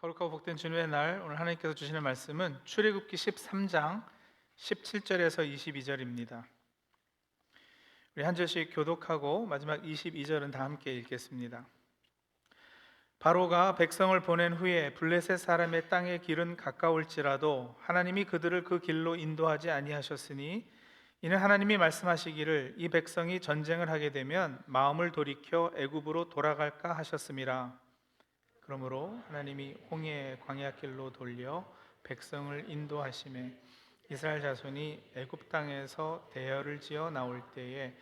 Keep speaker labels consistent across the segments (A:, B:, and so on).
A: 거룩하고 복된 주님의 날, 오늘 하나님께서 주시는 말씀은 출애굽기 13장 17절에서 22절입니다. 우리 한 절씩 교독하고 마지막 22절은 다 함께 읽겠습니다. 바로가 백성을 보낸 후에 블레셋 사람의 땅의 길은 가까울지라도 하나님이 그들을 그 길로 인도하지 아니하셨으니 이는 하나님이 말씀하시기를 이 백성이 전쟁을 하게 되면 마음을 돌이켜 애굽으로 돌아갈까 하셨음이라. 그러므로 하나님이 홍해의 광야 길로 돌려 백성을 인도하심에 이스라엘 자손이 애굽 땅에서 대열을 지어 나올 때에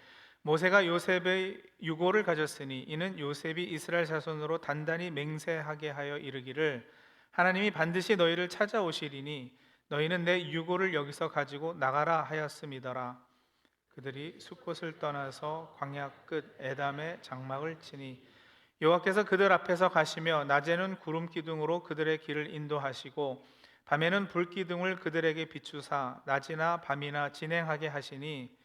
A: 모세가 요셉의 유고를 가졌으니 이는 요셉이 이스라엘 자손으로 단단히 맹세하게 하여 이르기를 하나님이 반드시 너희를 찾아오시리니 너희는 내 유고를 여기서 가지고 나가라 하였음이더라. 그들이 숫곳을 떠나서 광야 끝 에담의 장막을 치니 여호와께서 그들 앞에서 가시며 낮에는 구름 기둥으로 그들의 길을 인도하시고 밤에는 불 기둥을 그들에게 비추사 낮이나 밤이나 진행하게 하시니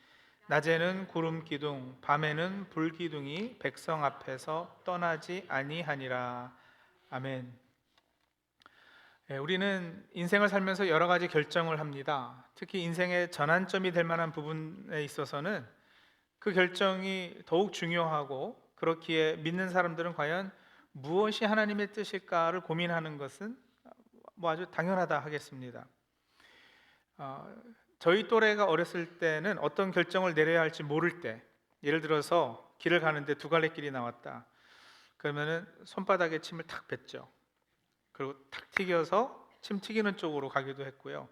A: 낮에는 구름 기둥 밤에는 불 기둥이 백성 앞에서 떠나지 아니하니라. 아멘. 우리는 인생을 살면서 여러 가지 결정을 합니다. 특히 인생의 전환점이 될 만한 부분에 있어서는 그 결정이 더욱 중요하고, 그렇기에 믿는 사람들은 과연 무엇이 하나님의 뜻일까를 고민하는 것은 아주 당연하다 하겠습니다. 저희 또래가 어렸을 때는 어떤 결정을 내려야 할지 모를 때, 예를 들어서 길을 가는데 두 갈래 길이 나왔다. 그러면은 손바닥에 침을 탁 뱉죠. 그리고 탁 튀겨서 침 튀기는 쪽으로 가기도 했고요.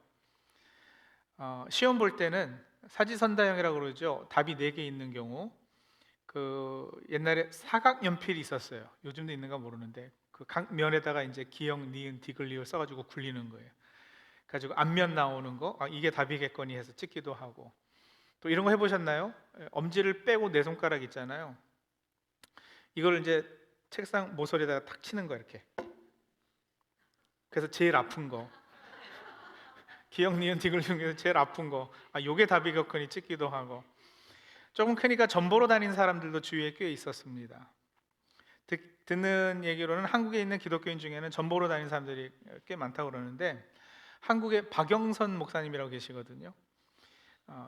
A: 시험 볼 때는 사지선다형이라고 그러죠. 답이 4개 있는 경우, 그 옛날에 사각 연필이 있었어요. 요즘도 있는가 모르는데 그 각 면에다가 이제 기역, 니은, 디귿, 써가지고 굴리는 거예요. 가지고 앞면 나오는 거, 이게 답이겠거니 해서 찍기도 하고. 또 이런 거 해보셨나요? 엄지를 빼고 네 손가락 있잖아요. 이걸 이제 책상 모서리에다가 탁 치는 거 이렇게. 그래서 제일 아픈 거, 기역, 니은, 디귿 중에서 제일 아픈 거, 요게 답이겠거니 찍기도 하고. 조금 크니까 전보로 다니는 사람들도 주위에 꽤 있었습니다. 듣는 얘기로는 한국에 있는 기독교인 중에는 전보로 다니는 사람들이 꽤 많다고 그러는데, 한국에 박영선 목사님이라고 계시거든요.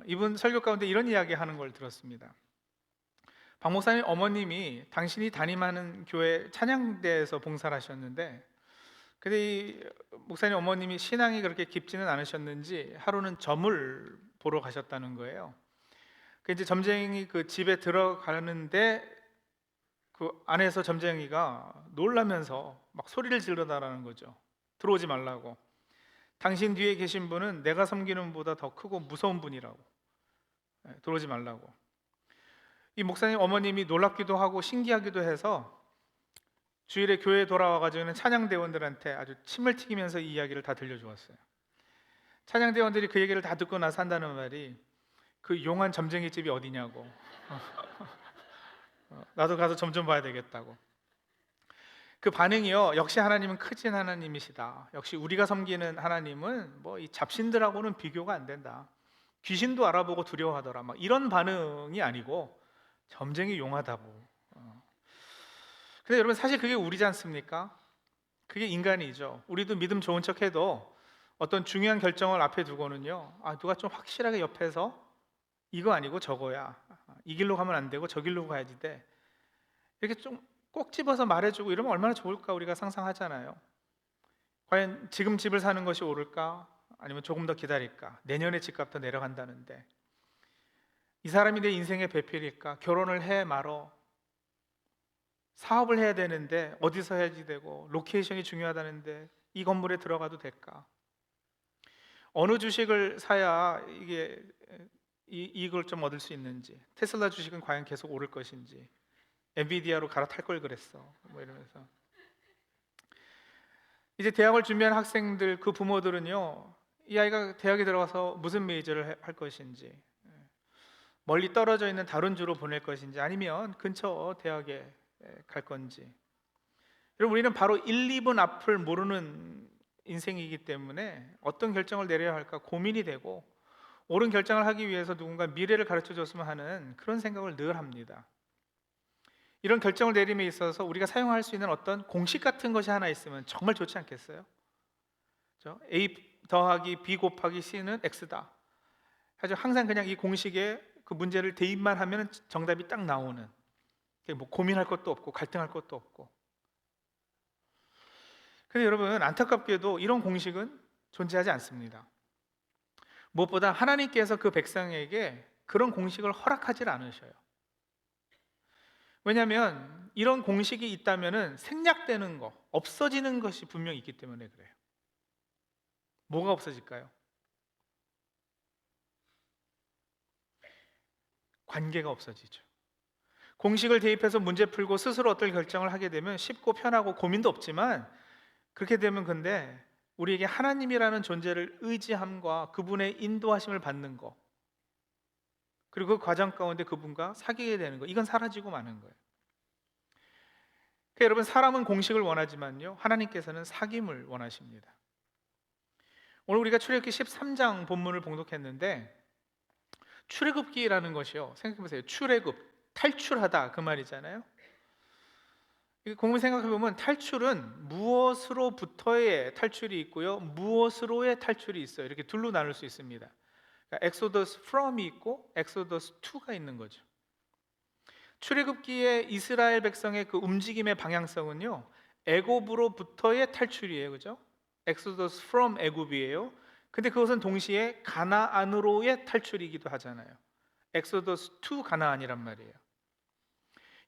A: 이분 설교 가운데 이런 이야기 하는 걸 들었습니다. 박 목사님 어머님이 당신이 담임하는 교회 찬양대에서 봉사를 하셨는데, 근데 이 목사님 어머님이 신앙이 그렇게 깊지는 않으셨는지 하루는 점을 보러 가셨다는 거예요. 그 이제 점쟁이 그 집에 들어가는데 그 안에서 점쟁이가 놀라면서 막 소리를 지르다라는 거죠. 들어오지 말라고. 당신 뒤에 계신 분은 내가 섬기는 분보다 더 크고 무서운 분이라고. 들어오지 말라고. 이 목사님 어머님이 놀랍기도 하고 신기하기도 해서 주일에 교회에 돌아와가지고는 찬양대원들한테 아주 침을 튀기면서 이 이야기를 다 들려주었어요. 찬양대원들이 그 얘기를 다 듣고 나서 한다는 말이, 그 용한 점쟁이 집이 어디냐고. 나도 가서 점 좀 봐야 되겠다고. 그 반응이요, 역시 하나님은 크신 하나님이시다. 역시 우리가 섬기는 하나님은 뭐 이 잡신들하고는 비교가 안 된다. 귀신도 알아보고 두려워하더라. 막 이런 반응이 아니고 점쟁이 용하다고. 근데 여러분, 사실 그게 우리지 않습니까? 그게 인간이죠. 우리도 믿음 좋은 척해도 어떤 중요한 결정을 앞에 두고는요, 누가 좀 확실하게 옆에서 이거 아니고 저거야, 이 길로 가면 안 되고 저 길로 가야지 돼, 이렇게 좀 꼭 집어서 말해주고 이러면 얼마나 좋을까 우리가 상상하잖아요. 과연 지금 집을 사는 것이 옳을까? 아니면 조금 더 기다릴까? 내년에 집값 더 내려간다는데 이 사람이 내 인생의 배필일까? 결혼을 해 말어? 사업을 해야 되는데 어디서 해야지 되고, 로케이션이 중요하다는데 이 건물에 들어가도 될까? 어느 주식을 사야 이게 이익을 좀 얻을 수 있는지, 테슬라 주식은 과연 계속 오를 것인지, 엔비디아로 갈아탈 걸 그랬어, 뭐 이러면서. 이제 대학을 준비하는 학생들, 그 부모들은요, 이 아이가 대학에 들어가서 무슨 메이저를 할 것인지, 멀리 떨어져 있는 다른 주로 보낼 것인지, 아니면 근처 대학에 갈 건지. 여러분, 우리는 바로 1, 2분 앞을 모르는 인생이기 때문에 어떤 결정을 내려야 할까 고민이 되고, 옳은 결정을 하기 위해서 누군가 미래를 가르쳐 줬으면 하는 그런 생각을 늘 합니다. 이런 결정을 내림에 있어서 우리가 사용할 수 있는 어떤 공식 같은 것이 하나 있으면 정말 좋지 않겠어요? 그렇죠? A 더하기 B 곱하기 C는 X다. 아주 항상 그냥 이 공식에 그 문제를 대입만 하면 정답이 딱 나오는, 뭐 고민할 것도 없고 갈등할 것도 없고. 근데 여러분, 안타깝게도 이런 공식은 존재하지 않습니다. 무엇보다 하나님께서 그 백성에게 그런 공식을 허락하지 않으셔요. 왜냐하면 이런 공식이 있다면 생략되는 거, 없어지는 것이 분명히 있기 때문에 그래요. 뭐가 없어질까요? 관계가 없어지죠. 공식을 대입해서 문제 풀고 스스로 어떤 결정을 하게 되면 쉽고 편하고 고민도 없지만, 그렇게 되면 근데 우리에게 하나님이라는 존재를 의지함과 그분의 인도하심을 받는 거, 그리고 그 과정 가운데 그분과 사귀게 되는 거, 이건 사라지고 마는 거예요. 그러니까 여러분, 사람은 공식을 원하지만요, 하나님께서는 사귐을 원하십니다. 오늘 우리가 출애굽기 13장 본문을 봉독했는데, 출애굽기라는 것이요, 생각해보세요. 출애굽, 탈출하다, 그 말이잖아요. 공부 생각해보면 탈출은 무엇으로부터의 탈출이 있고요, 무엇으로의 탈출이 있어요. 이렇게 둘로 나눌 수 있습니다. 그러니까 엑소더스 from이 있고 엑소더스 to가 있는 거죠. 출애굽기의 이스라엘 백성의 그 움직임의 방향성은요, 애굽으로부터의 탈출이에요. 그죠? 엑소더스 from 애굽이에요. 근데 그것은 동시에 가나안으로의 탈출이기도 하잖아요. 엑소더스 to 가나안이란 말이에요.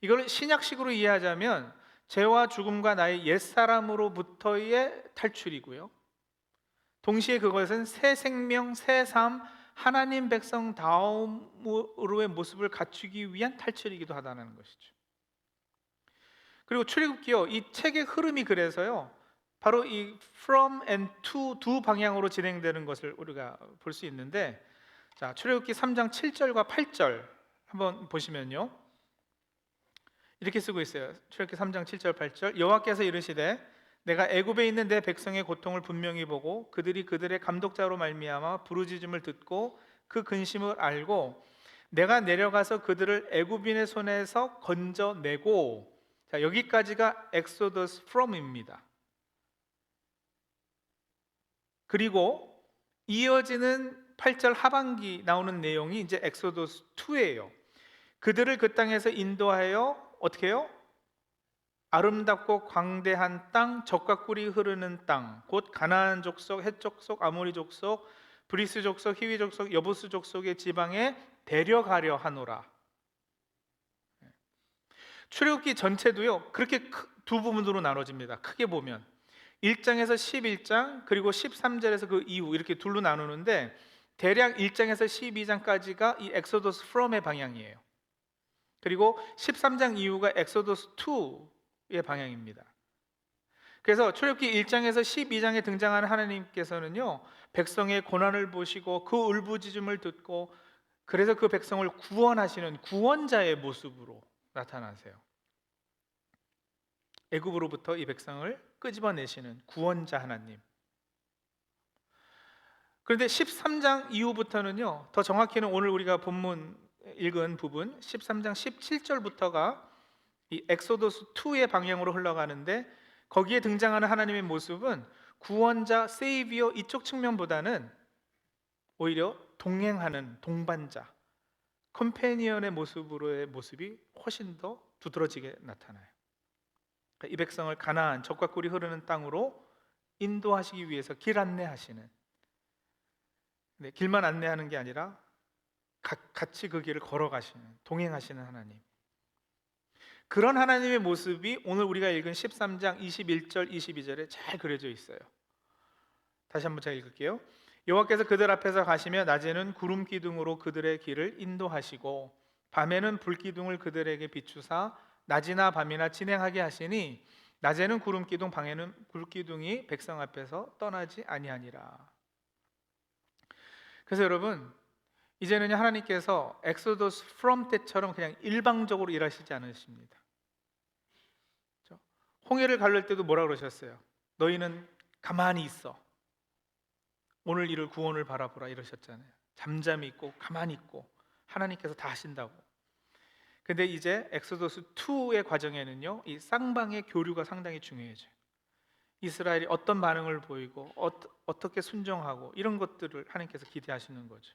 A: 이걸 신약식으로 이해하자면 죄와 죽음과 나의 옛사람으로부터의 탈출이고요, 동시에 그것은 새 생명, 새 삶, 하나님 백성 다음으로의 모습을 갖추기 위한 탈출이기도 하다는 것이죠. 그리고 출애굽기요, 이 책의 흐름이 그래서요, 바로 이 from and to 두 방향으로 진행되는 것을 우리가 볼 수 있는데, 자, 출애굽기 3장 7절과 8절 한번 보시면요, 이렇게 쓰고 있어요. 출애굽기 3장 7절 8절. 여호와께서 이르시되 내가 애굽에 있는 내 백성의 고통을 분명히 보고 그들이 그들의 감독자로 말미암아 부르짖음을 듣고 그 근심을 알고 내가 내려가서 그들을 애굽인의 손에서 건져내고, 자, 여기까지가 엑소더스 from입니다. 그리고 이어지는 8절 하반기 나오는 내용이 이제 엑소더스 2예요. 그들을 그 땅에서 인도하여 어떻게 해요? 아름답고 광대한 땅, 젖과 꿀이 흐르는 땅, 곧 가나안 족속, 헷 족속, 아모리 족속, 브리스 족속, 히위 족속, 여부스 족속의 지방에 데려가려 하노라. 출애굽기 전체도요, 그렇게 두 부분으로 나눠집니다. 크게 보면 1장에서 11장, 그리고 13절에서 그 이후, 이렇게 둘로 나누는데, 대략 1장에서 12장까지가 이 엑소더스 from의 방향이에요. 그리고 13장 이후가 엑소더스 2의 방향입니다. 그래서 출애굽기 1장에서 12장에 등장하는 하나님께서는요, 백성의 고난을 보시고 그 울부짖음을 듣고 그래서 그 백성을 구원하시는 구원자의 모습으로 나타나세요. 애굽으로부터 이 백성을 끄집어내시는 구원자 하나님. 그런데 13장 이후부터는요, 더 정확히는 오늘 우리가 본문 읽은 부분 13장 17절부터가 이 엑소더스 2의 방향으로 흘러가는데, 거기에 등장하는 하나님의 모습은 구원자, 세이비어 이쪽 측면보다는 오히려 동행하는 동반자, 컴패니언의 모습으로의 모습이 훨씬 더 두드러지게 나타나요. 이 백성을 가나안, 젖과 꿀이 흐르는 땅으로 인도하시기 위해서 길 안내하시는, 길만 안내하는 게 아니라 같이 그 길을 걸어가시는, 동행하시는 하나님. 그런 하나님의 모습이 오늘 우리가 읽은 13장 21절 22절에 잘 그려져 있어요. 다시 한번 제가 읽을게요. 여호와께서 그들 앞에서 가시며 낮에는 구름 기둥으로 그들의 길을 인도하시고 밤에는 불 기둥을 그들에게 비추사 낮이나 밤이나 진행하게 하시니 낮에는 구름 기둥, 밤에는 불 기둥이 백성 앞에서 떠나지 아니하니라. 그래서 여러분, 이제는 하나님께서 엑소더스 from 때처럼 그냥 일방적으로 일하시지 않으십니다. 홍해를 가를 때도 뭐라 그러셨어요? 너희는 가만히 있어, 오늘 이룰 구원을 바라보라, 이러셨잖아요. 잠잠히 있고 가만히 있고 하나님께서 다 하신다고. 근데 이제 엑소더스 2의 과정에는요, 이 쌍방의 교류가 상당히 중요해져요. 이스라엘이 어떤 반응을 보이고 어떻게 순종하고 이런 것들을 하나님께서 기대하시는 거죠.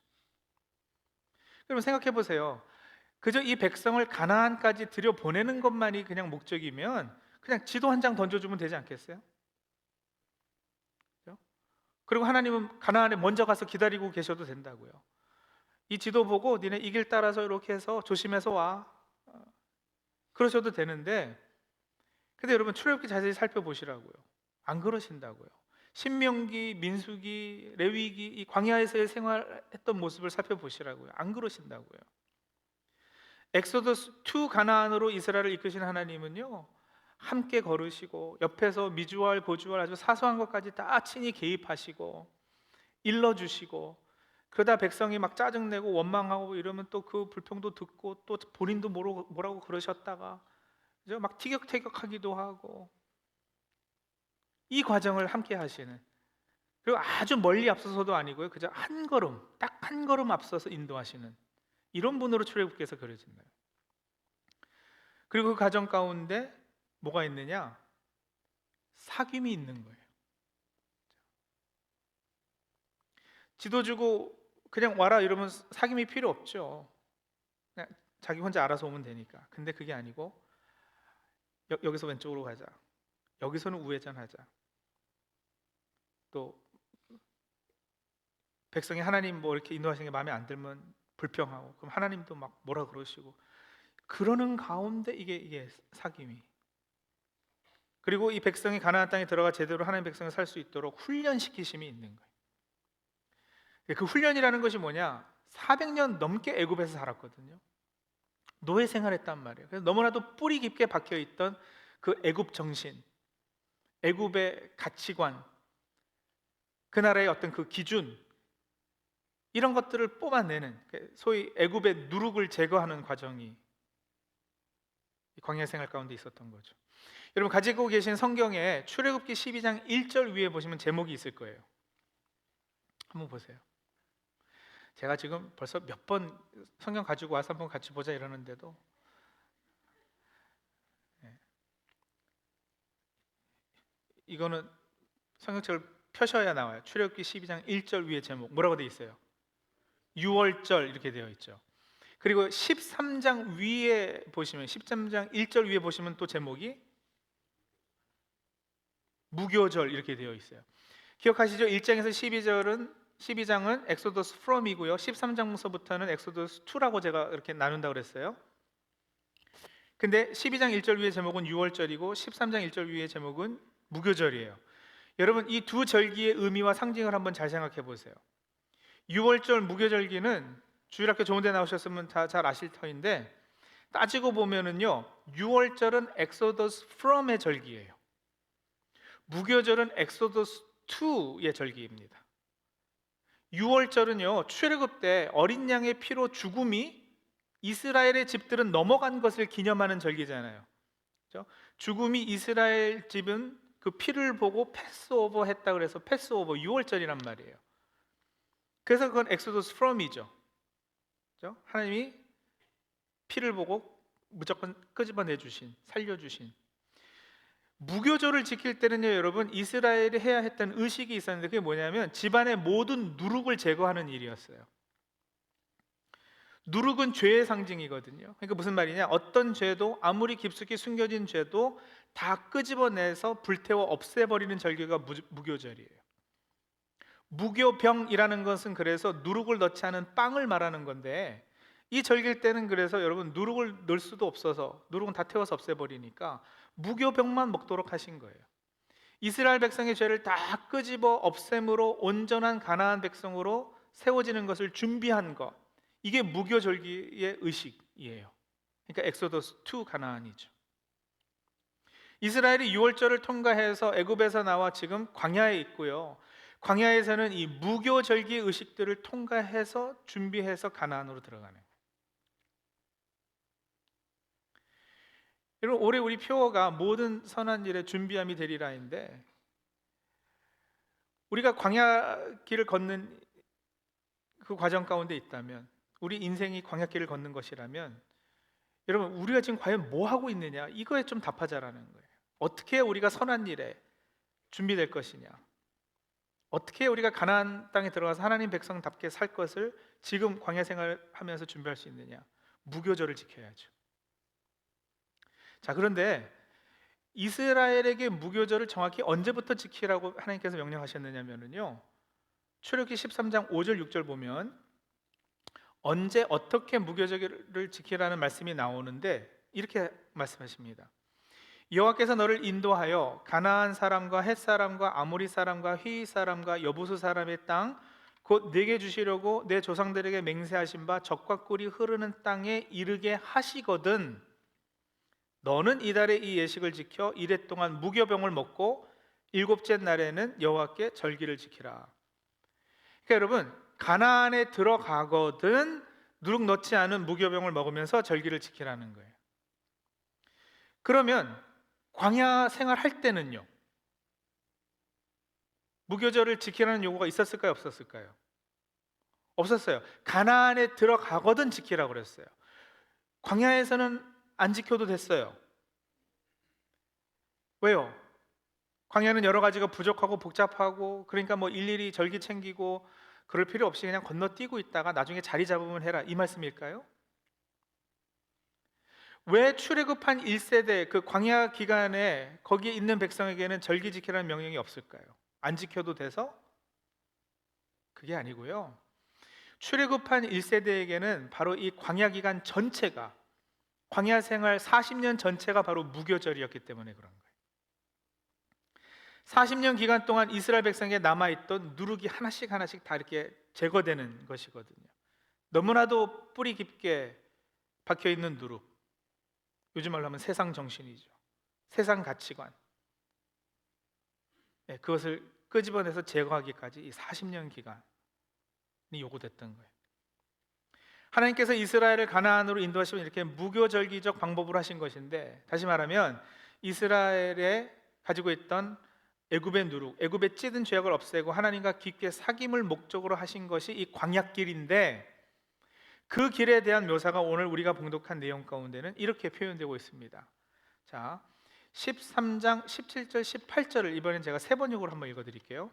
A: 그러면 생각해 보세요. 그저 이 백성을 가나안까지 들여보내는 것만이 그냥 목적이면 그냥 지도 한 장 던져주면 되지 않겠어요? 그죠? 그리고 하나님은 가나안에 먼저 가서 기다리고 계셔도 된다고요. 이 지도 보고 니네 이 길 따라서 이렇게 해서 조심해서 와, 그러셔도 되는데, 근데 여러분 출애굽기 자세히 살펴보시라고요. 안 그러신다고요. 신명기, 민수기, 레위기, 이 광야에서의 생활했던 모습을 살펴보시라고요. 안 그러신다고요. 엑소더스 2 가나안으로 이스라엘을 이끄신 하나님은요, 함께 걸으시고 옆에서 미주알 고주알 아주 사소한 것까지 다 친히 개입하시고 일러주시고, 그러다 백성이 막 짜증내고 원망하고 이러면 또 그 불평도 듣고 또 본인도 뭐라고 그러셨다가 그죠? 막 티격태격하기도 하고, 이 과정을 함께 하시는, 그리고 아주 멀리 앞서서도 아니고요, 그저 한 걸음, 딱 한 걸음 앞서서 인도하시는 이런 분으로 출애굽기에서 그려진다. 그리고 그 과정 가운데 뭐가 있느냐? 사귐이 있는 거예요. 지도 주고 그냥 와라 이러면 사귐이 필요 없죠. 그냥 자기 혼자 알아서 오면 되니까. 근데 그게 아니고 여기서 왼쪽으로 가자, 여기서는 우회전하자, 또 백성이 하나님 뭐 이렇게 인도하시는 게 마음에 안 들면 불평하고, 그럼 하나님도 막 뭐라 그러시고, 그러는 가운데 이게 사귐이, 그리고 이 백성이 가나안 땅에 들어가 제대로 하나님 백성을 살 수 있도록 훈련시키심이 있는 거예요. 그 훈련이라는 것이 뭐냐? 400년 넘게 애굽에서 살았거든요. 노예 생활했단 말이에요. 그래서 너무나도 뿌리 깊게 박혀 있던 그 애굽 정신, 애굽의 가치관, 그 나라의 어떤 그 기준, 이런 것들을 뽑아내는, 소위 애굽의 누룩을 제거하는 과정이 광야 생활 가운데 있었던 거죠. 여러분 가지고 계신 성경에 출애굽기 12장 1절 위에 보시면 제목이 있을 거예요. 한번 보세요. 제가 지금 벌써 몇 번 성경 가지고 와서 한번 같이 보자 이러는데도 이거는 성경책을 펴셔야 나와요. 출애굽기 12장 1절 위에 제목 뭐라고 되어 있어요? 6월절 이렇게 되어 있죠. 그리고 13장 위에 보시면 13장 1절 위에 보시면 또 제목이 무교절 이렇게 되어 있어요. 기억하시죠? 1장에서 12장은 엑소더스 from이고요, 13장서부터는 엑소더스 2라고 제가 이렇게 나눈다고 그랬어요. 근데 12장 1절 위의 제목은 6월절이고 13장 1절 위의 제목은 무교절이에요. 여러분 이 두 절기의 의미와 상징을 한번 잘 생각해 보세요. 6월절 무교절기는 주일학교 좋은 데 나오셨으면 다 잘 아실 터인데, 따지고 보면은요 6월절은 엑소더스 from의 절기예요. 무교절은 엑소더스 2의 절기입니다. 6월절은요 출애굽 때 어린 양의 피로 죽음이 이스라엘의 집들은 넘어간 것을 기념하는 절기잖아요. 그렇죠? 죽음이 이스라엘 집은 그 피를 보고 패스오버 했다 그래서 패스오버 6월절이란 말이에요. 그래서 그건 엑소더스 from이죠. 그렇죠? 하나님이 피를 보고 무조건 끄집어내 주신, 살려 주신. 무교절을 지킬 때는요 여러분 이스라엘이 해야 했던 의식이 있었는데, 그게 뭐냐면 집안의 모든 누룩을 제거하는 일이었어요. 누룩은 죄의 상징이거든요. 그러니까 무슨 말이냐, 어떤 죄도 아무리 깊숙이 숨겨진 죄도 다 끄집어내서 불태워 없애버리는 절기가 무교절이에요. 무교병이라는 것은 그래서 누룩을 넣지 않은 빵을 말하는 건데, 이 절기일 때는 그래서 여러분 누룩을 넣을 수도 없어서 누룩은 다 태워서 없애버리니까 무교병만 먹도록 하신 거예요. 이스라엘 백성의 죄를 다 끄집어 없앰으로 온전한 가나안 백성으로 세워지는 것을 준비한 것, 이게 무교절기의 의식이에요. 그러니까 엑소더스 2 가나안이죠. 이스라엘이 6월절을 통과해서 애굽에서 나와 지금 광야에 있고요, 광야에서는 이 무교절기 의식들을 통과해서 준비해서 가나안으로 들어가는 거예요. 여러분 올해 우리 표어가 모든 선한 일에 준비함이 되리라인데, 우리가 광야길을 걷는 그 과정 가운데 있다면, 우리 인생이 광야길을 걷는 것이라면 여러분, 우리가 지금 과연 뭐 하고 있느냐, 이거에 좀 답하자라는 거예요. 어떻게 우리가 선한 일에 준비될 것이냐, 어떻게 우리가 가나안 땅에 들어가서 하나님 백성답게 살 것을 지금 광야 생활하면서 준비할 수 있느냐. 무교절을 지켜야죠. 자, 그런데 이스라엘에게 무교절을 정확히 언제부터 지키라고 하나님께서 명령하셨느냐면요, 출애굽기 13장 5절 6절 보면 언제 어떻게 무교절을 지키라는 말씀이 나오는데 이렇게 말씀하십니다. 여호와께서 너를 인도하여 가나안 사람과 헷 사람과 아모리 사람과 히위 사람과 여부수 사람의 땅 곧 내게 주시려고 내 조상들에게 맹세하신 바 적과 꿀이 흐르는 땅에 이르게 하시거든 너는 이달에 이 예식을 지켜 이래 동안 무교병을 먹고 일곱째 날에는 여호와께 절기를 지키라. 그러니까 여러분, 가나안에 들어가거든 누룩 넣지 않은 무교병을 먹으면서 절기를 지키라는 거예요. 그러면 광야 생활할 때는요, 무교절을 지키라는 요구가 있었을까요, 없었을까요? 없었어요. 가나안에 들어가거든 지키라고 그랬어요. 광야에서는 안 지켜도 됐어요. 왜요? 광야는 여러 가지가 부족하고 복잡하고, 그러니까 뭐 일일이 절기 챙기고 그럴 필요 없이 그냥 건너뛰고 있다가 나중에 자리 잡으면 해라, 이 말씀일까요? 왜 출애굽한 1세대 그 광야 기간에 거기에 있는 백성에게는 절기 지키라는 명령이 없을까요? 안 지켜도 돼서? 그게 아니고요, 출애굽한 1세대에게는 바로 이 광야 기간 전체가, 광야 생활 40년 전체가 바로 무교절이었기 때문에 그런 거예요. 40년 기간 동안 이스라엘 백성에게 남아있던 누룩이 하나씩 하나씩 다 이렇게 제거되는 것이거든요. 너무나도 뿌리 깊게 박혀있는 누룩, 요즘 말로 하면 세상 정신이죠. 세상 가치관, 그것을 끄집어내서 제거하기까지 이 40년 기간이 요구됐던 거예요. 하나님께서 이스라엘을 가나안으로 인도하시면 이렇게 무교절기적 방법으로 하신 것인데, 다시 말하면 이스라엘에 가지고 있던 애굽의 누룩, 애굽의 찌든 죄악을 없애고 하나님과 깊게 사귐을 목적으로 하신 것이 이 광야길인데, 그 길에 대한 묘사가 오늘 우리가 봉독한 내용 가운데는 이렇게 표현되고 있습니다. 자, 13장 17절 18절을 이번엔 제가 세 번역으로 한번 읽어드릴게요.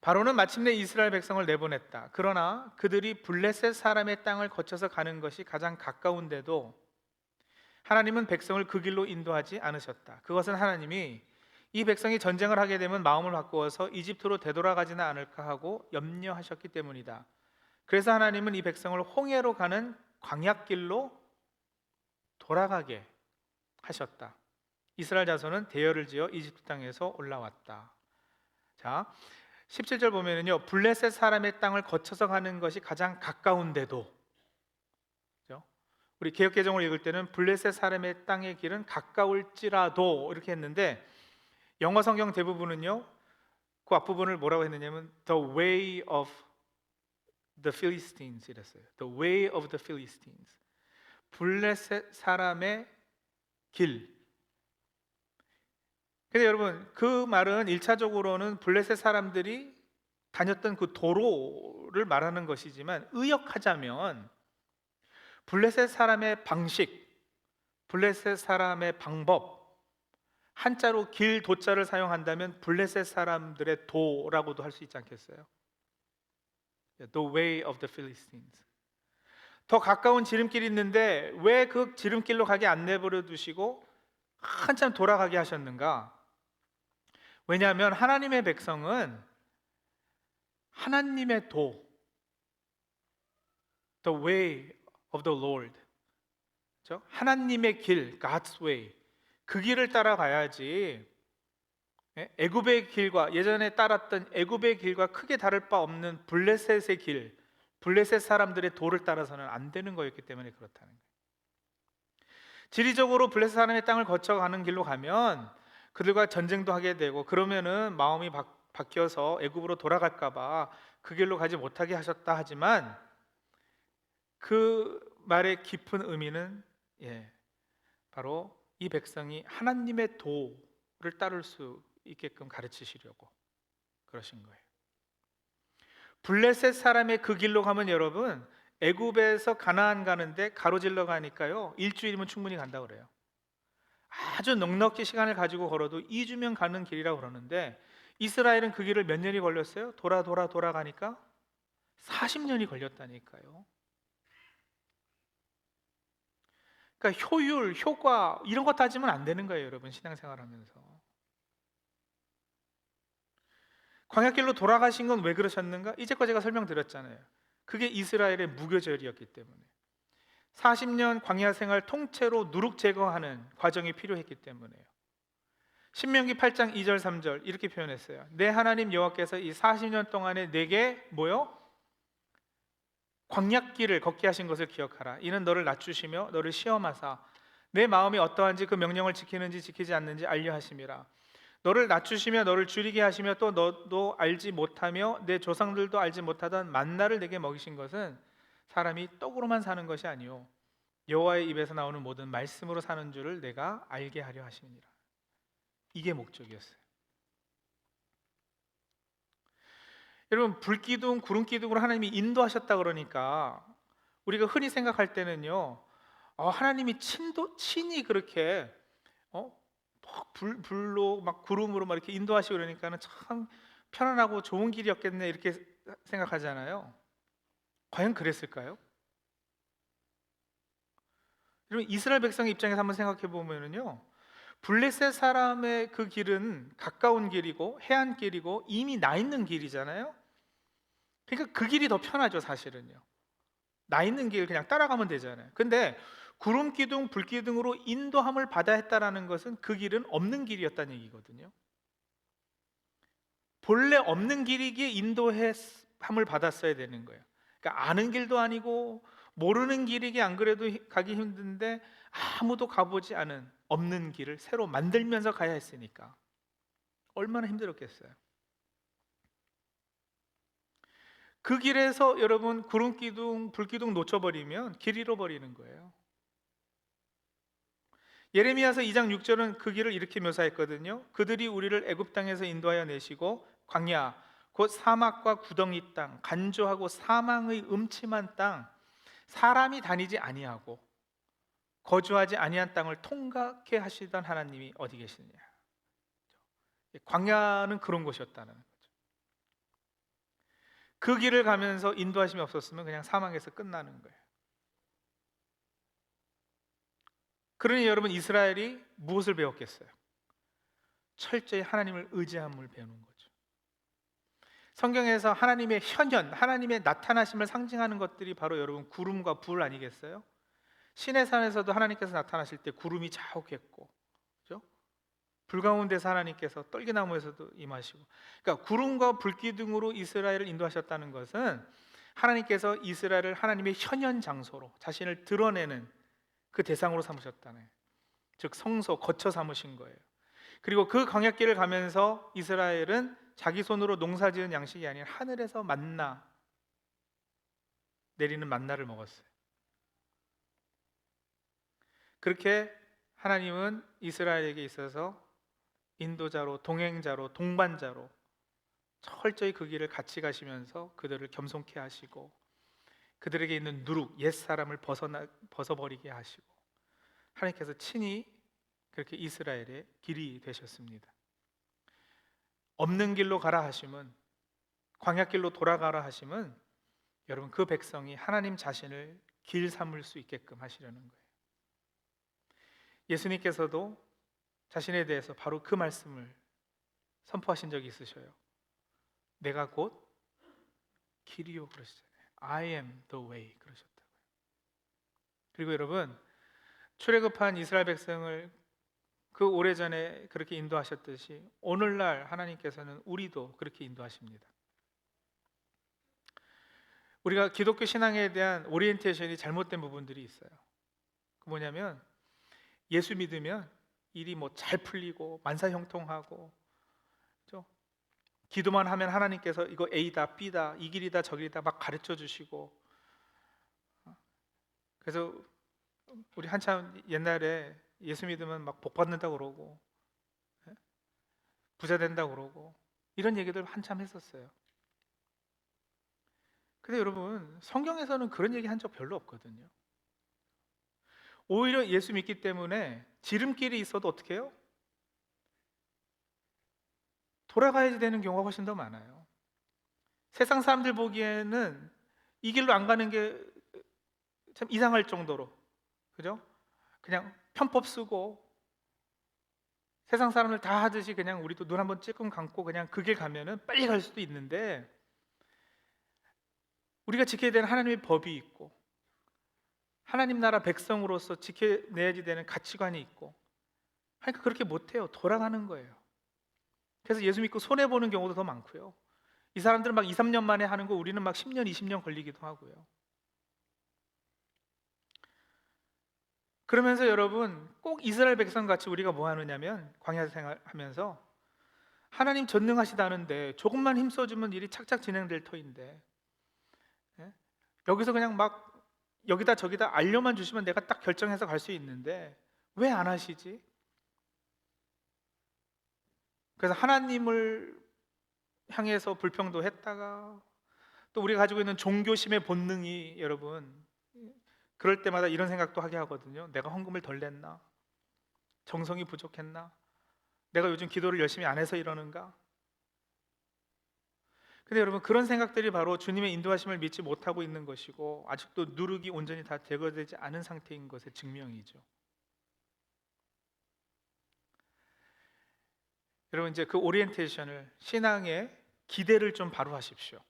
A: 바로는 마침내 이스라엘 백성을 내보냈다. 그러나 그들이 블레셋 사람의 땅을 거쳐서 가는 것이 가장 가까운데도 하나님은 백성을 그 길로 인도하지 않으셨다. 그것은 하나님이 이 백성이 전쟁을 하게 되면 마음을 바꾸어서 이집트로 되돌아가지는 않을까 하고 염려하셨기 때문이다. 그래서 하나님은 이 백성을 홍해로 가는 광야길로 돌아가게 하셨다. 이스라엘 자손은 대열을 지어 이집트 땅에서 올라왔다. 자, 17절 보면은요, 블레셋 사람의 땅을 거쳐서 가는 것이 가장 가까운데도, 그렇죠? 우리 개역개정을 읽을 때는 블레셋 사람의 땅의 길은 가까울지라도 이렇게 했는데, 영어 성경 대부분은요 그 앞부분을 뭐라고 했느냐면 The way of the Philistines 이랬어요. The way of the Philistines, 블레셋 사람의 길. 근데 여러분, 그 말은 1차적으로는 블레셋 사람들이 다녔던 그 도로를 말하는 것이지만, 의역하자면 블레셋 사람의 방식, 블레셋 사람의 방법, 한자로 길 도자를 사용한다면 블레셋 사람들의 도라고도 할 수 있지 않겠어요? The way of the Philistines. 더 가까운 지름길이 있는데 왜 그 지름길로 가게 안 내버려 두시고 한참 돌아가게 하셨는가? 왜냐하면 하나님의 백성은 하나님의 도, the way of the Lord, 그렇죠? 하나님의 길, God's way, 그 길을 따라가야지 애굽의 길과, 예전에 따랐던 애굽의 길과 크게 다를 바 없는 블레셋의 길, 블레셋 사람들의 도를 따라서는 안 되는 거였기 때문에 그렇다는 거예요. 지리적으로 블레셋 사람의 땅을 거쳐가는 길로 가면 그들과 전쟁도 하게 되고, 그러면은 마음이 바뀌어서 애굽으로 돌아갈까 봐 그 길로 가지 못하게 하셨다 하지만, 그 말의 깊은 의미는 바로 이 백성이 하나님의 도를 따를 수 있게끔 가르치시려고 그러신 거예요. 블레셋 사람의 그 길로 가면 여러분, 애굽에서 가나안 가는데 가로질러 가니까요, 일주일이면 충분히 간다고 그래요. 아주 넉넉히 시간을 가지고 걸어도 2주면 가는 길이라고 그러는데, 이스라엘은 그 길을 몇 년이 걸렸어요? 돌아가니까 40년이 걸렸다니까요. 그러니까 효율, 효과 이런 거 따지면 안 되는 거예요, 여러분. 신앙생활하면서 광야길로 돌아가신 건 왜 그러셨는가? 이제껏 제가 설명드렸잖아요. 그게 이스라엘의 무교절이었기 때문에, 40년 광야 생활 통째로 누룩 제거하는 과정이 필요했기 때문에요. 신명기 8장 2절 3절 이렇게 표현했어요. 내 하나님 여호와께서 이 40년 동안에 내게 뭐요? 광야길을 걷게 하신 것을 기억하라. 이는 너를 낮추시며 너를 시험하사 내 마음이 어떠한지 그 명령을 지키는지 지키지 않는지 알려 하심이라. 너를 낮추시며 너를 줄이게 하시며 또 너도 알지 못하며 내 조상들도 알지 못하던 만나를 내게 먹이신 것은 사람이 떡으로만 사는 것이 아니요 여호와의 입에서 나오는 모든 말씀으로 사는 줄을 내가 알게 하려 하심이니라. 이게 목적이었어요. 여러분, 불기둥, 구름기둥으로 하나님이 인도하셨다 그러니까 우리가 흔히 생각할 때는요, 하나님이 친히 그렇게 막 불로 막 구름으로 막 이렇게 인도하시고 그러니까는 참 편안하고 좋은 길이었겠네 이렇게 생각하잖아요. 과연 그랬을까요? 여러분, 이스라엘 백성의 입장에서 한번 생각해 보면은요, 블레셋 사람의 그 길은 가까운 길이고 해안길이고 이미 나 있는 길이잖아요. 그러니까 그 길이 더 편하죠, 사실은요. 나 있는 길 그냥 따라가면 되잖아요. 근데 구름 기둥, 불 기둥으로 인도함을 받아야 했다라는 것은 그 길은 없는 길이었다는 얘기거든요. 본래 없는 길이기에 인도함을 받았어야 되는 거예요. 그러니까 아는 길도 아니고 모르는 길이기에 안 그래도 가기 힘든데 아무도 가보지 않은 없는 길을 새로 만들면서 가야 했으니까 얼마나 힘들었겠어요. 그 길에서 여러분 구름 기둥, 불 기둥 놓쳐버리면 길 잃어버리는 거예요. 예레미야서 2장 6절은 그 길을 이렇게 묘사했거든요. 그들이 우리를 애굽 땅에서 인도하여 내시고 광야 곧 사막과 구덩이 땅, 간조하고 사망의 음침한 땅, 사람이 다니지 아니하고 거주하지 아니한 땅을 통과케 하시던 하나님이 어디 계시느냐. 광야는 그런 곳이었다는 거죠. 그 길을 가면서 인도하심이 없었으면 그냥 사망에서 끝나는 거예요. 그러니 여러분, 이스라엘이 무엇을 배웠겠어요? 철저히 하나님을 의지함을 배우는 거죠. 성경에서 하나님의 현현, 하나님의 나타나심을 상징하는 것들이 바로 여러분 구름과 불 아니겠어요? 시내산에서도 하나님께서 나타나실 때 구름이 자욱했고, 그렇죠? 불 가운데서 하나님께서 떨기나무에서도 임하시고, 그러니까 구름과 불기둥으로 이스라엘을 인도하셨다는 것은 하나님께서 이스라엘을 하나님의 현현 장소로 자신을 드러내는 그 대상으로 삼으셨다네. 즉 성소, 거처 삼으신 거예요. 그리고 그 광야길을 가면서 이스라엘은 자기 손으로 농사지은 양식이 아닌 하늘에서 만나 내리는 만나를 먹었어요. 그렇게 하나님은 이스라엘에게 있어서 인도자로, 동행자로, 동반자로 철저히 그 길을 같이 가시면서 그들을 겸손케 하시고 그들에게 있는 누룩, 옛사람을 벗어버리게 하시고 하나님께서 친히 그렇게 이스라엘의 길이 되셨습니다. 없는 길로 가라 하심은, 광야길로 돌아가라 하심은 여러분 그 백성이 하나님 자신을 길 삼을 수 있게끔 하시려는 거예요. 예수님께서도 자신에 대해서 바로 그 말씀을 선포하신 적이 있으셔요. 내가 곧 길이요 그러시잖아요. I am the way 그러셨다고요. 그리고 여러분, 출애굽한 이스라엘 백성을 그 오래전에 그렇게 인도하셨듯이 오늘날 하나님께서는 우리도 그렇게 인도하십니다. 우리가 기독교 신앙에 대한 오리엔테이션이 잘못된 부분들이 있어요. 그 뭐냐면 예수 믿으면 일이 뭐 잘 풀리고 만사형통하고, 그렇죠? 기도만 하면 하나님께서 이거 A다 B다 이 길이다 저 길이다 막 가르쳐 주시고, 그래서 우리 한참 옛날에 예수 믿으면 막 복 받는다고 그러고 부자 된다고 그러고 이런 얘기들 한참 했었어요. 근데 여러분, 성경에서는 그런 얘기 한 적 별로 없거든요. 오히려 예수 믿기 때문에 지름길이 있어도 어떻게 해요? 돌아가야 되는 경우가 훨씬 더 많아요. 세상 사람들 보기에는 이 길로 안 가는 게 참 이상할 정도로, 그죠? 그냥 편법 쓰고 세상 사람들 다 하듯이 그냥 우리도 눈 한번 찔끔 감고 그냥 그 길 가면은 빨리 갈 수도 있는데, 우리가 지켜야 되는 하나님의 법이 있고 하나님 나라 백성으로서 지켜내야지 되는 가치관이 있고, 그러니까 그렇게 못해요. 돌아가는 거예요. 그래서 예수 믿고 손해보는 경우도 더 많고요. 이 사람들은 막 2, 3년 만에 하는 거 우리는 막 10년, 20년 걸리기도 하고요. 그러면서 여러분, 꼭 이스라엘 백성 같이 우리가 뭐 하느냐면, 광야 생활하면서 하나님 전능하시다는데 조금만 힘써주면 일이 착착 진행될 터인데, 예? 여기서 그냥 막 여기다 저기다 알려만 주시면 내가 딱 결정해서 갈 수 있는데 왜 안 하시지? 그래서 하나님을 향해서 불평도 했다가, 또 우리가 가지고 있는 종교심의 본능이 여러분, 그럴 때마다 이런 생각도 하게 하거든요. 내가 헌금을 덜 냈나? 정성이 부족했나? 내가 요즘 기도를 열심히 안 해서 이러는가? 근데 여러분, 그런 생각들이 바로 주님의 인도하심을 믿지 못하고 있는 것이고, 아직도 누룩이 온전히 다 제거되지 않은 상태인 것의 증명이죠. 여러분, 이제 그 오리엔테이션을, 신앙의 기대를 좀 바로 하십시오.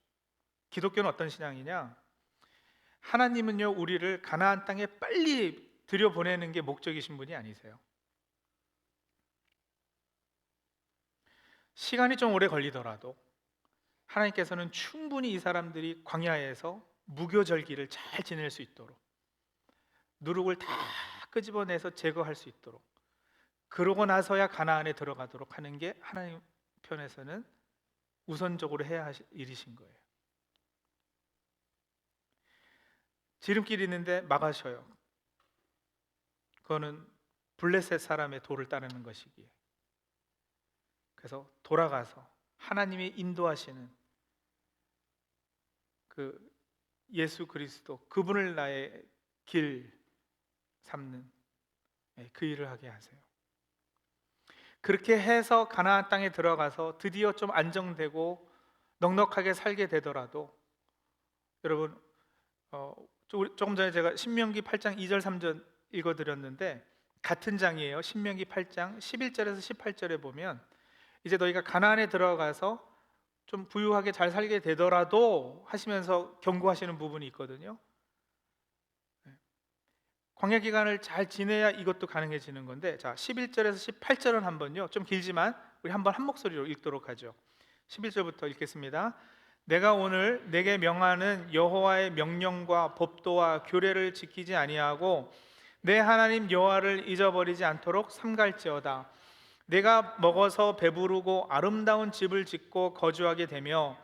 A: 기독교는 어떤 신앙이냐? 하나님은요, 우리를 가나안 땅에 빨리 들여보내는 게 목적이신 분이 아니세요. 시간이 좀 오래 걸리더라도 하나님께서는 충분히 이 사람들이 광야에서 무교절기를 잘 지낼 수 있도록, 누룩을 다 끄집어내서 제거할 수 있도록, 그러고 나서야 가나안에 들어가도록 하는 게 하나님 편에서는 우선적으로 해야 하실 일이신 거예요. 지름길이 있는데 막으셔요. 그거는 블레셋 사람의 도를 따르는 것이기에. 그래서 돌아가서 하나님이 인도하시는 그 예수 그리스도, 그분을 나의 길 삼는, 그 일을 하게 하세요. 그렇게 해서 가나안 땅에 들어가서 드디어 좀 안정되고 넉넉하게 살게 되더라도, 여러분, 조금 전에 제가 신명기 8장 2절 3절 읽어드렸는데 같은 장이에요. 신명기 8장 11절에서 18절에 보면, 이제 너희가 가나안에 들어가서 좀 부유하게 잘 살게 되더라도 하시면서 경고하시는 부분이 있거든요. 광야 기간을 잘 지내야 이것도 가능해지는 건데, 자 11절에서 18절은 한번요, 좀 길지만 우리 한번 한 목소리로 읽도록 하죠. 11절부터 읽겠습니다. 내가 오늘 내게 명하는 여호와의 명령과 법도와 규례를 지키지 아니하고 내 하나님 여호와를 잊어버리지 않도록 삼갈지어다. 내가 먹어서 배부르고 아름다운 집을 짓고 거주하게 되며,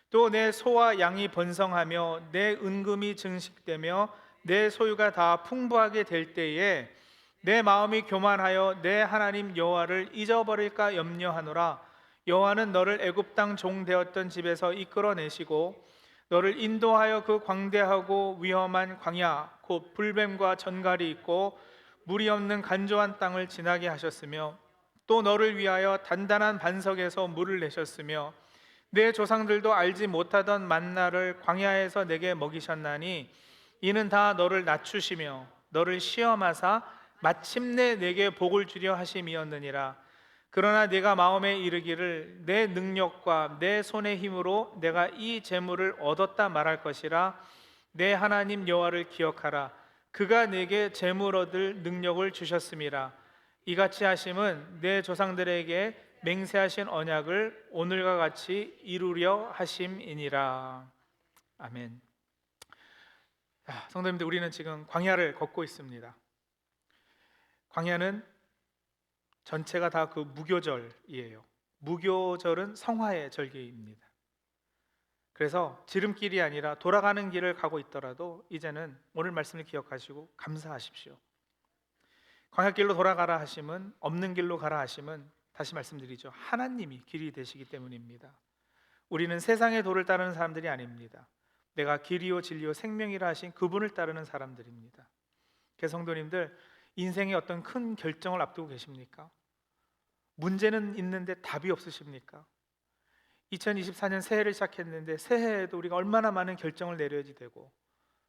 A: 또 내 소와 양이 번성하며 내 은금이 증식되며 내 소유가 다 풍부하게 될 때에 내 마음이 교만하여 내 하나님 여호와를 잊어버릴까 염려하노라. 여호와는 너를 애굽 땅 종 되었던 집에서 이끌어내시고 너를 인도하여 그 광대하고 위험한 광야, 곧 불뱀과 전갈이 있고 물이 없는 간조한 땅을 지나게 하셨으며, 또 너를 위하여 단단한 반석에서 물을 내셨으며 내 조상들도 알지 못하던 만나를 광야에서 내게 먹이셨나니, 이는 다 너를 낮추시며 너를 시험하사 마침내 내게 복을 주려 하심이었느니라. 그러나 네가 마음에 이르기를 내 능력과 내 손의 힘으로 내가 이 재물을 얻었다 말할 것이라. 내 하나님 여호와를 기억하라. 그가 내게 재물 얻을 능력을 주셨음이라. 이같이 하심은 내 조상들에게 맹세하신 언약을 오늘과 같이 이루려 하심이니라. 아멘. 성도님들, 우리는 지금 광야를 걷고 있습니다. 광야는 전체가 다 그 무교절이에요. 무교절은 성화의 절기입니다. 그래서 지름길이 아니라 돌아가는 길을 가고 있더라도 이제는 오늘 말씀을 기억하시고 감사하십시오. 광야길로 돌아가라 하심은, 없는 길로 가라 하심은, 다시 말씀드리죠, 하나님이 길이 되시기 때문입니다. 우리는 세상의 도를 따르는 사람들이 아닙니다. 내가 길이요 진리요 생명이라 하신 그분을 따르는 사람들입니다. 성도님들, 인생의 어떤 큰 결정을 앞두고 계십니까? 문제는 있는데 답이 없으십니까? 2024년 새해를 시작했는데 새해에도 우리가 얼마나 많은 결정을 내려야 되고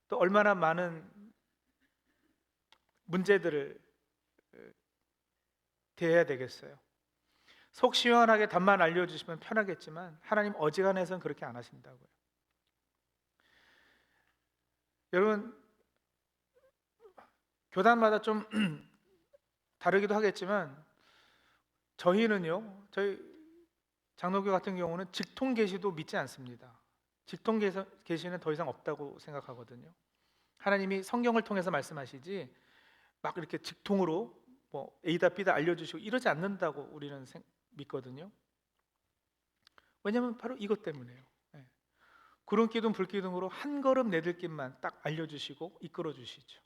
A: 또 얼마나 많은 문제들을 대해야 되겠어요. 속 시원하게 답만 알려주시면 편하겠지만 하나님 어지간해서는 그렇게 안 하신다고요. 여러분, 교단마다 좀 다르기도 하겠지만 저희는요, 저희 장로교 같은 경우는 직통 계시도 믿지 않습니다. 직통 계시는 더 이상 없다고 생각하거든요. 하나님이 성경을 통해서 말씀하시지 막 이렇게 직통으로 뭐 A다 B다 알려주시고 이러지 않는다고 우리는 믿거든요. 왜냐하면 바로 이것 때문에요. 네. 구름 기둥 불 기둥으로 한 걸음 내딜 길만 딱 알려주시고 이끌어 주시죠.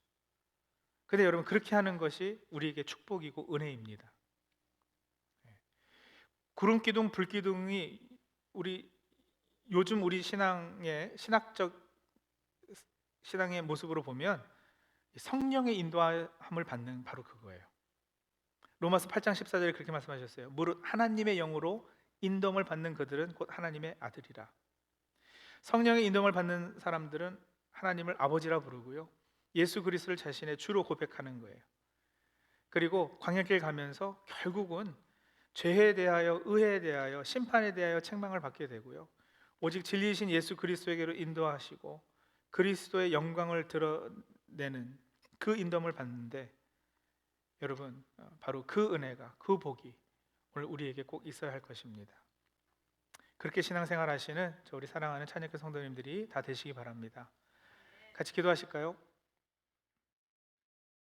A: 근데 여러분, 그렇게 하는 것이 우리에게 축복이고 은혜입니다. 구름 기둥 불 기둥이 요즘 우리 신학적 신앙의 모습으로 보면 성령의 인도함을 받는 바로 그거예요. 로마서 8장 14절에 그렇게 말씀하셨어요. 무릇 하나님의 영으로 인도함을 받는 그들은 곧 하나님의 아들이라. 성령의 인도함을 받는 사람들은 하나님을 아버지라 부르고요, 예수 그리스도를 자신의 주로 고백하는 거예요. 그리고 광야길 가면서 결국은 죄에 대하여, 의에 대하여, 심판에 대하여 책망을 받게 되고요, 오직 진리이신 예수 그리스도에게로 인도하시고 그리스도의 영광을 드러내는 그 인도함을 받는데, 여러분, 바로 그 은혜가, 그 복이 오늘 우리에게 꼭 있어야 할 것입니다. 그렇게 신앙생활 하시는 우리 사랑하는 찬양교 성도님들이 다 되시기 바랍니다. 같이 기도하실까요?